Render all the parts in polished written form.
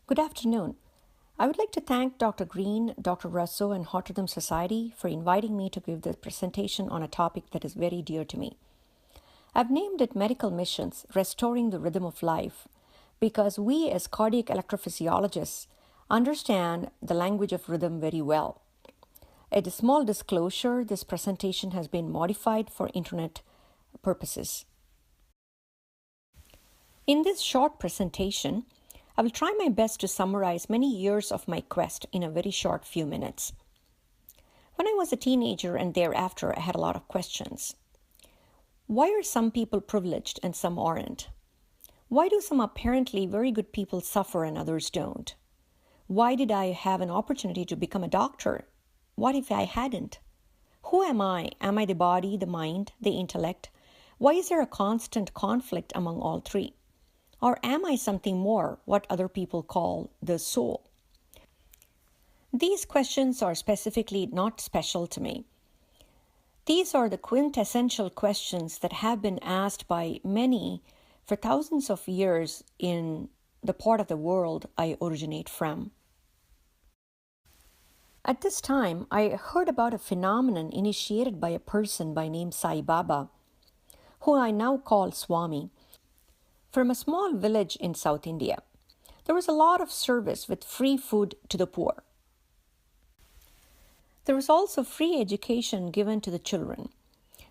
Good afternoon. I would like to thank Dr. Green, Dr. Russo, and Hot Rhythm Society for inviting me to give this presentation on a topic that is very dear to me. I've named it Medical Missions Restoring the Rhythm of Life because we, as cardiac electrophysiologists, understand the language of rhythm very well. A small disclosure, this presentation has been modified for internet purposes. In this short presentation, I will try my best to summarize many years of my quest in a very short few minutes. When I was a teenager and thereafter, I had a lot of questions. Why are some people privileged and some aren't? Why do some apparently very good people suffer and others don't? Why did I have an opportunity to become a doctor? What if I hadn't? Who am I? Am I the body, the mind, the intellect? Why is there a constant conflict among all three? Or am I something more, what other people call the soul? These questions are specifically not special to me. These are the quintessential questions that have been asked by many for thousands of years in the part of the world I originate from. At this time, I heard about a phenomenon initiated by a person by name Sai Baba, who I now call Swami, from a small village in South India. There was a lot of service with free food to the poor. There was also free education given to the children.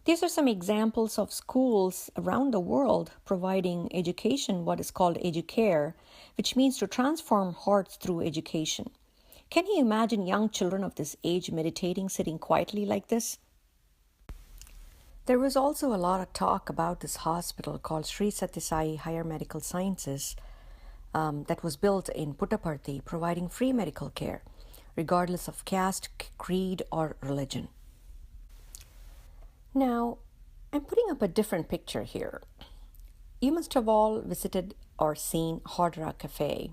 These are some examples of schools around the world providing education, what is called educare, which means to transform hearts through education. Can you imagine young children of this age meditating, sitting quietly like this? There was also a lot of talk about this hospital called Srivatsa Higher Medical Sciences that was built in Puttaparthi, providing free medical care, regardless of caste, creed, or religion. Now, I'm putting up a different picture here. You must have all visited or seen Hard Rock Cafe,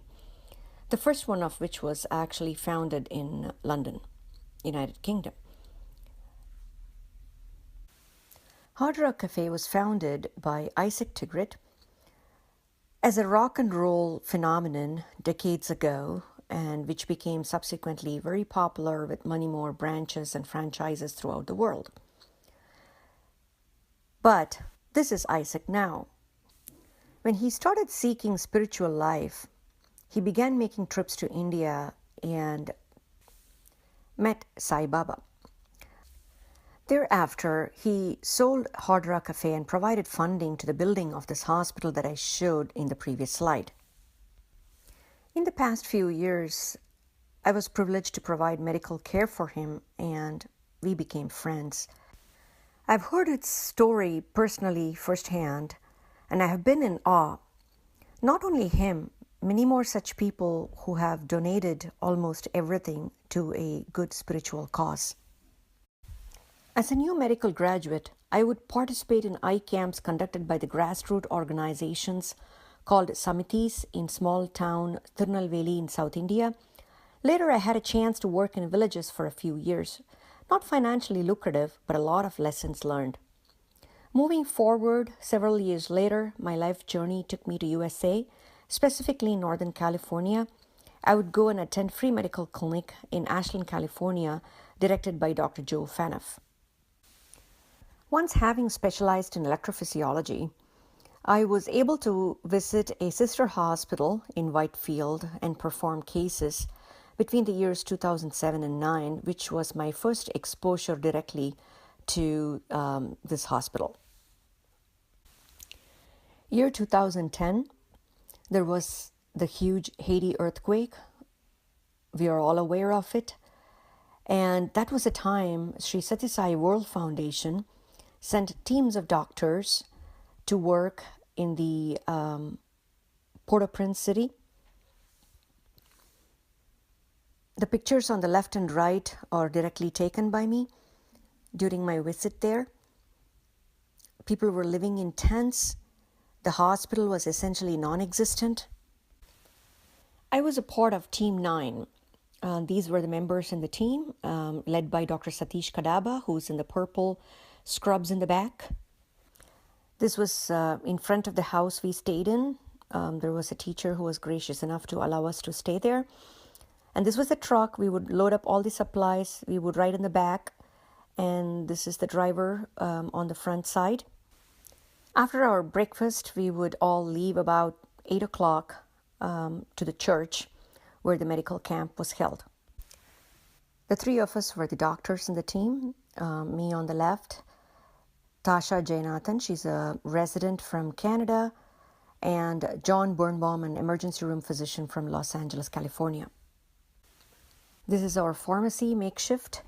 the first one of which was actually founded in London, United Kingdom. Hard Rock Cafe was founded by Isaac Tigrit as a rock and roll phenomenon decades ago, and which became subsequently very popular with many more branches and franchises throughout the world. But this is Isaac now. When he started seeking spiritual life, he began making trips to India and met Sai Baba. Thereafter, he sold Hard Rock Cafe and provided funding to the building of this hospital that I showed in the previous slide. In the past few years, I was privileged to provide medical care for him, and we became friends. I've heard its story personally firsthand, and I have been in awe. Not only him, many more such people who have donated almost everything to a good spiritual cause. As a new medical graduate, I would participate in eye camps conducted by the grassroots organizations called Samitis in small town Tirunelveli in South India. Later, I had a chance to work in villages for a few years. Not financially lucrative, but a lot of lessons learned. Moving forward, several years later, my life journey took me to USA, specifically Northern California. I would go and attend free medical clinic in Ashland, California, directed by Dr. Joe Fanoff. Once having specialized in electrophysiology, I was able to visit a sister hospital in Whitefield and perform cases between the years 2007 and 2009, which was my first exposure directly to this hospital. Year 2010, there was the huge Haiti earthquake. We are all aware of it. And that was a time Sri Sathya Sai World Foundation sent teams of doctors to work in the Port-au-Prince city. The pictures on the left and right are directly taken by me during my visit there. People were living in tents. The hospital was essentially non-existent. I was a part of Team 9. These were the members in the team, led by Dr. Satish Kadaba, who's in the purple scrubs in the back. This was in front of the house we stayed in, there was a teacher who was gracious enough to allow us to stay there. And this was the truck. We would load up all the supplies. We would ride in the back. And this is the driver on the front side. After our breakfast, we would all leave about 8 o'clock to the church where the medical camp was held. The three of us were the doctors in the team. Me on the left, Tasha Jainathan, she's a resident from Canada, and John Birnbaum, an emergency room physician from Los Angeles, California. This is our pharmacy makeshift,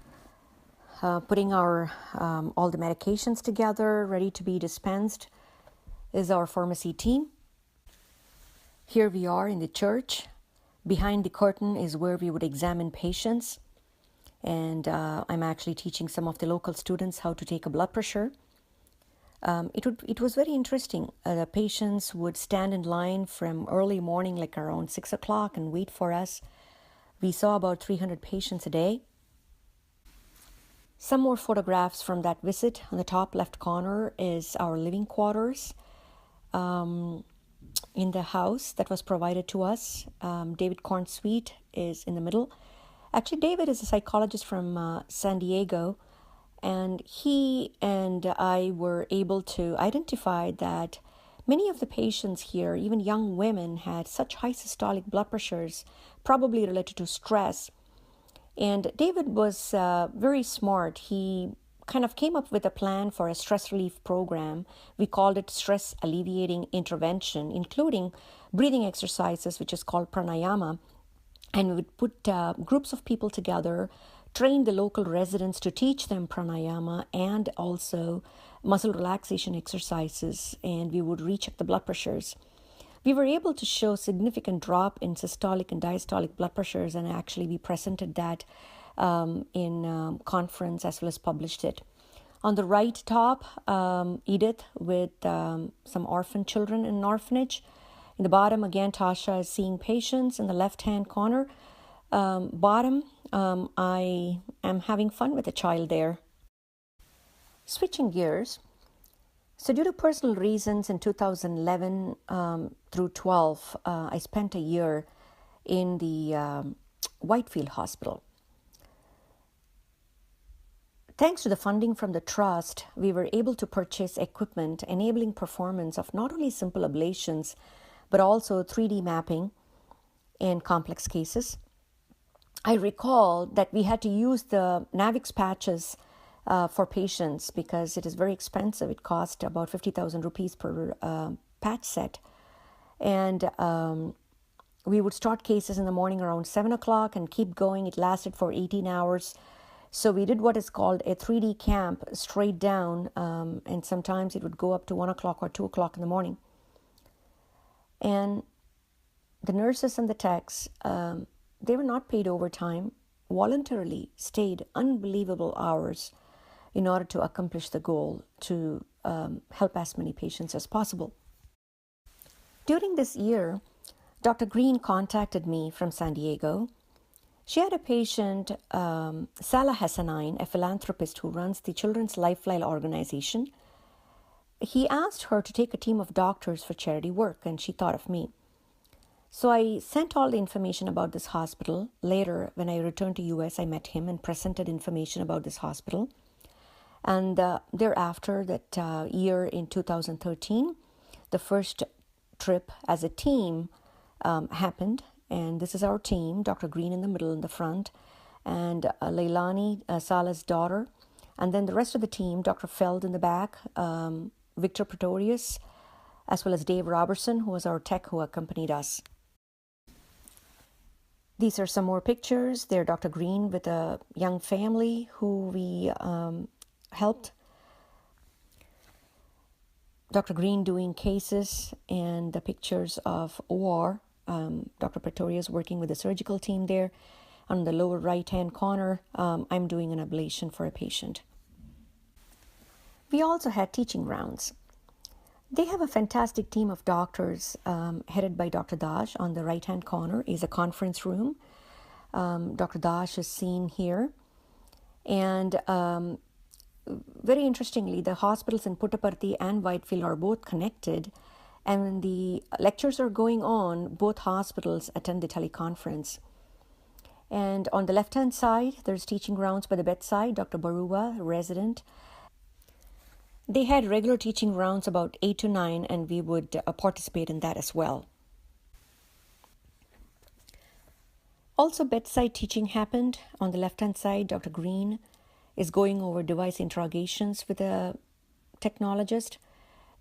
putting our all the medications together, ready to be dispensed, is our pharmacy team. Here we are in the church. Behind the curtain is where we would examine patients. And I'm actually teaching some of the local students how to take a blood pressure. It was very interesting. The patients would stand in line from early morning, like around 6 o'clock, and wait for us. We saw about 300 patients a day. Some more photographs from that visit. On the top left corner is our living quarters in the house that was provided to us. David Korn's suite is in the middle. Actually, David is a psychologist from San Diego, and he and I were able to identify that many of the patients here, even young women, had such high systolic blood pressures, probably related to stress. And David was very smart. He kind of came up with a plan for a stress relief program. We called it stress alleviating intervention, including breathing exercises, which is called pranayama. And we would put groups of people together, train the local residents to teach them pranayama and also muscle relaxation exercises, and we would recheck the blood pressures. We were able to show significant drop in systolic and diastolic blood pressures, and actually we presented that in conference as well as published it. On the right top, Edith with some orphan children in an orphanage. In the bottom, again, Tasha is seeing patients. In the left-hand corner, bottom, I am having fun with a child there. Switching gears. So due to personal reasons in 2011 through 12, I spent a year in the Whitefield Hospital. Thanks to the funding from the trust, we were able to purchase equipment enabling performance of not only simple ablations, but also 3D mapping in complex cases. I recall that we had to use the Navix patches for patients because it is very expensive. It cost about 50,000 rupees per patch set. And we would start cases in the morning around 7 o'clock and keep going. It lasted for 18 hours. So we did what is called a 3D camp straight down, and sometimes it would go up to 1 o'clock or 2 o'clock in the morning. And the nurses and the techs, they were not paid overtime, voluntarily stayed unbelievable hours in order to accomplish the goal to help as many patients as possible. During this year, Dr. Green contacted me from San Diego. She had a patient, Salah Hassanine, a philanthropist who runs the Children's Lifeline organization. He asked her to take a team of doctors for charity work, and she thought of me. So I sent all the information about this hospital. Later, when I returned to US, I met him and presented information about this hospital. And thereafter, that year in 2013, the first trip as a team happened. And this is our team, Dr. Green in the middle in the front, and Leilani, Salah's daughter. And then the rest of the team, Dr. Feld in the back, Victor Pretorius, as well as Dave Robertson, who was our tech who accompanied us. These are some more pictures. They're Dr. Green with a young family who we helped. Dr. Green doing cases, and the pictures of OR. Dr. Pretorius working with the surgical team there. On the lower right-hand corner, I'm doing an ablation for a patient. We also had teaching rounds. They have a fantastic team of doctors headed by Dr. Dash. On the right-hand corner is a conference room. Dr. Dash is seen here. And very interestingly, the hospitals in Puttaparthi and Whitefield are both connected. And when the lectures are going on, both hospitals attend the teleconference. And on the left-hand side, there's teaching rounds by the bedside, Dr. Baruwa, resident. They had regular teaching rounds about 8 to 9, and we would participate in that as well. Also, bedside teaching happened. On the left-hand side, Dr. Green is going over device interrogations with a technologist.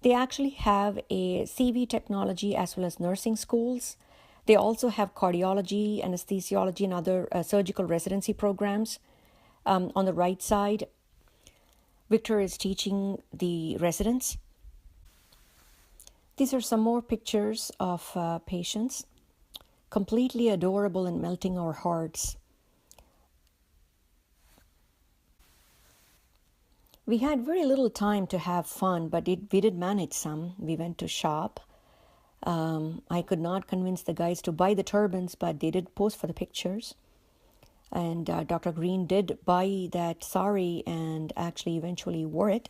They actually have a CV technology as well as nursing schools. They also have cardiology, anesthesiology, and other surgical residency programs. On the right side, Victor is teaching the residents. These are some more pictures of patients. Completely adorable and melting our hearts. We had very little time to have fun, but we did manage some. We went to shop. I could not convince the guys to buy the turbans, but they did pose for the pictures. And Dr. Green did buy that sari and actually eventually wore it.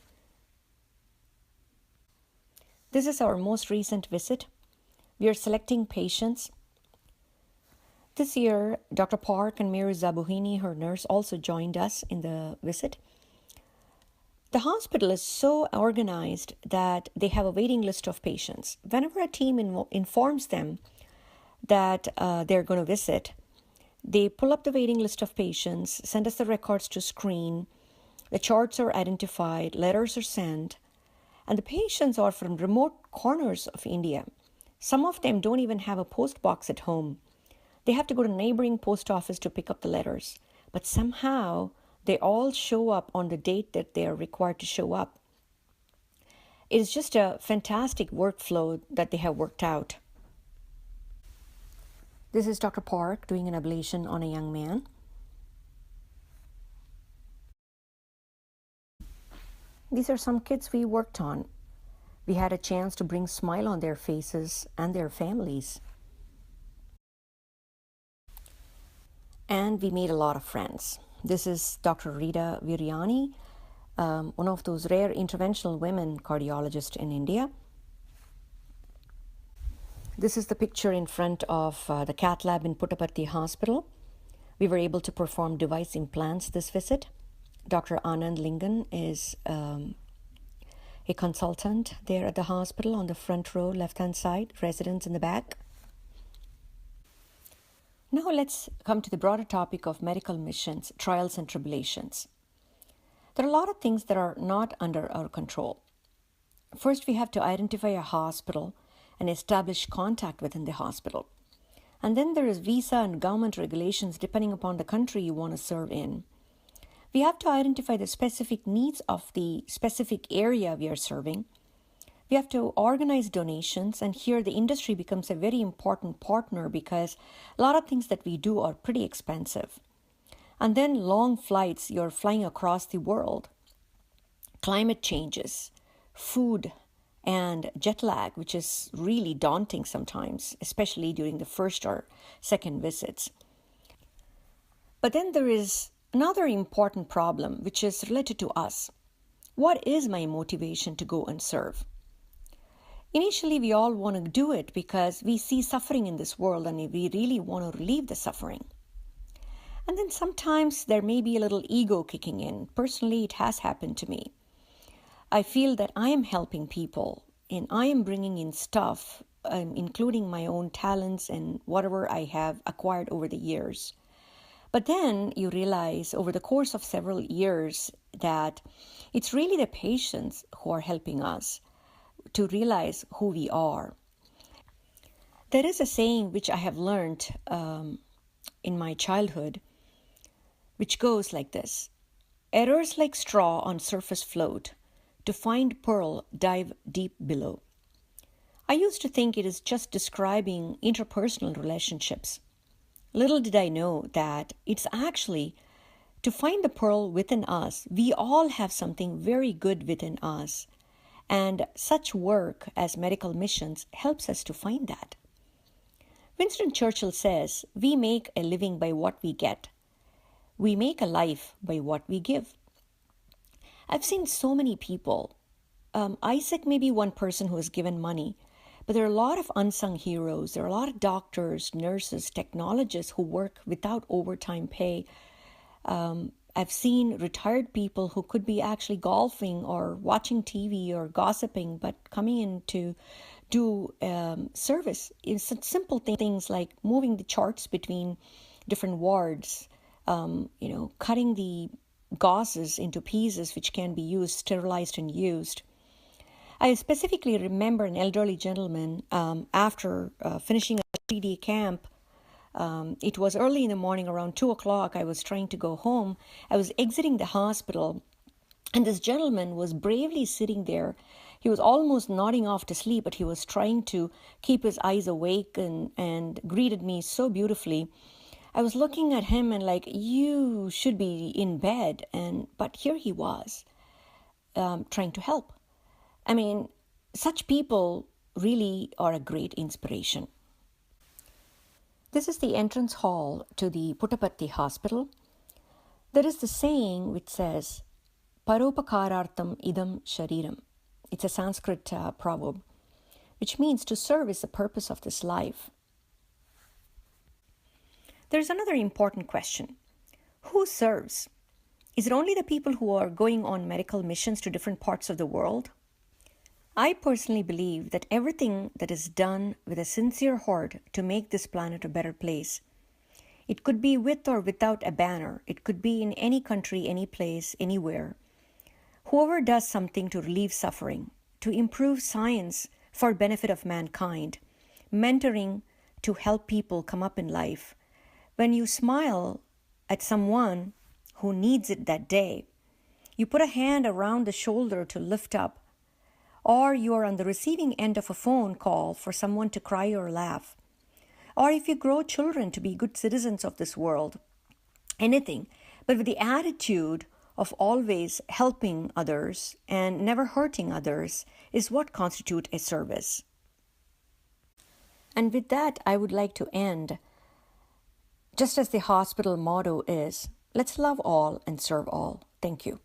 This is our most recent visit. We are selecting patients. This year, Dr. Park and Mary Zabuhini, her nurse, also joined us in the visit. The hospital is so organized that they have a waiting list of patients. Whenever a team informs them that they're going to visit, they pull up the waiting list of patients, send us the records to screen, the charts are identified, letters are sent, and the patients are from remote corners of India. Some of them don't even have a post box at home. They have to go to a neighboring post office to pick up the letters. But somehow, they all show up on the date that they are required to show up. It is just a fantastic workflow that they have worked out. This is Dr. Park doing an ablation on a young man. These are some kids we worked on. We had a chance to bring smile on their faces and their families. And we made a lot of friends. This is Dr. Rita Viryani, one of those rare interventional women cardiologists in India. This is the picture in front of the cath lab in Puttaparthi Hospital. We were able to perform device implants this visit. Dr. Anand Lingan is a consultant there at the hospital on the front row, left-hand side, residents in the back. Now let's come to the broader topic of medical missions, trials and tribulations. There are a lot of things that are not under our control. First, we have to identify a hospital and establish contact within the hospital. And then there is visa and government regulations depending upon the country you want to serve in. We have to identify the specific needs of the specific area we are serving. We have to organize donations, and here the industry becomes a very important partner because a lot of things that we do are pretty expensive. And then long flights, you're flying across the world. Climate changes, food, and jet lag, which is really daunting sometimes, especially during the first or second visits. But then there is another important problem, which is related to us. What is my motivation to go and serve? Initially, we all want to do it because we see suffering in this world and we really want to relieve the suffering. And then sometimes there may be a little ego kicking in. Personally, it has happened to me. I feel that I am helping people and I am bringing in stuff, including my own talents and whatever I have acquired over the years. But then you realize over the course of several years that it's really the patients who are helping us to realize who we are. There is a saying which I have learned in my childhood, which goes like this: errors like straw on surface float, to find pearl dive deep below. I used to think it is just describing interpersonal relationships. Little did I know that it's actually to find the pearl within us. We all have something very good within us. And such work as medical missions helps us to find that. Winston Churchill says, we make a living by what we get. We make a life by what we give. I've seen so many people. Isaac may be one person who has given money, But there are a lot of unsung heroes. There are a lot of doctors, nurses, technologists who work without overtime pay. I've seen retired people who could be actually golfing or watching TV or gossiping, but coming in to do service in such simple things like moving the charts between different wards, cutting the gauzes into pieces which can be used, sterilized and used. I specifically remember an elderly gentleman after finishing a 3-day camp. It was early in the morning, around 2 o'clock. I was trying to go home. I was exiting the hospital, and this gentleman was bravely sitting there. He was almost nodding off to sleep, but he was trying to keep his eyes awake and greeted me so beautifully. I was looking at him and like, you should be in bed. But here he was, trying to help. I mean, such people really are a great inspiration. This is the entrance hall to the Puttaparthi Hospital. There is the saying which says, Paropakarartham idam shariram. It's a Sanskrit proverb, which means to serve is the purpose of this life. There's another important question. Who serves? Is it only the people who are going on medical missions to different parts of the world? I personally believe that everything that is done with a sincere heart to make this planet a better place. It could be with or without a banner. It could be in any country, any place, anywhere. Whoever does something to relieve suffering, to improve science for benefit of mankind, mentoring to help people come up in life. When you smile at someone who needs it that day, you put a hand around the shoulder to lift up, or you are on the receiving end of a phone call for someone to cry or laugh, or if you grow children to be good citizens of this world, anything, but with the attitude of always helping others and never hurting others is what constitutes a service. And with that, I would like to end, just as the hospital motto is, let's love all and serve all. Thank you.